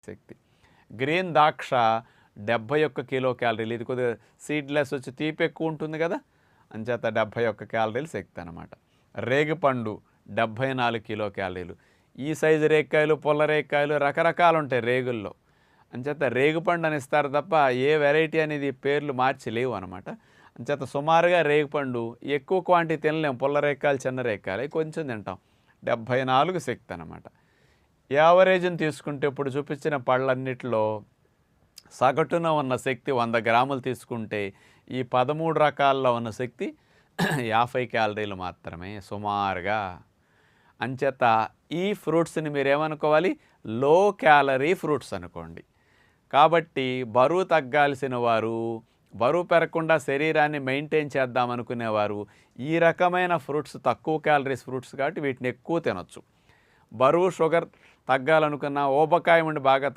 శక్తి. Green ద్రాక్ష 71 kilo క్యాలరీలు. ఇది కొద్దిగా సీడ్లెస్ వచ్చి తీపి ఎక్కువ ఉంటుంది కదా, అంచేత 71 క్యాలరీలు శక్తి అనమాట. రేగిపండు 74 కిలో క్యాలరీలు. ఈ సైజు రేగికాయలు, పుల్ల రేగికాయలు రకరకాలు ఉంటాయి రేగుల్లో, అంచేత రేగిపండు అని ఇస్తారు తప్ప ఏ వెరైటీ అనేది పేర్లు మార్చి లేవు అనమాట. అంచేత సుమారుగా రేగిపండు ఎక్కువ క్వాంటిటీ తినలేము, పుల్ల రేగికాయలు చిన్న రేగికాయలు కొంచెం తింటాం. 74 శక్తి అనమాట. యావరేజ్ని తీసుకుంటే ఇప్పుడు చూపించిన పళ్ళన్నిటిలో సగటున ఉన్న శక్తి 100 గ్రాములు తీసుకుంటే ఈ 13 రకాల్లో ఉన్న శక్తి 50 క్యాలరీలు మాత్రమే సుమారుగా. అంచేత ఈ ఫ్రూట్స్ని మీరేమనుకోవాలి, లో క్యాలరీ ఫ్రూట్స్ అనుకోండి. కాబట్టి బరువు తగ్గాల్సిన వారు, బరువు పెరగకుండా శరీరాన్ని మెయింటైన్ చేద్దామనుకునేవారు ఈ రకమైన ఫ్రూట్స్, తక్కువ క్యాలరీస్ ఫ్రూట్స్ కాబట్టి వీటిని ఎక్కువ తినొచ్చు. బరువు షుగర్ తగ్గాలనుకున్న, ఊబకాయం ఉండి బాగా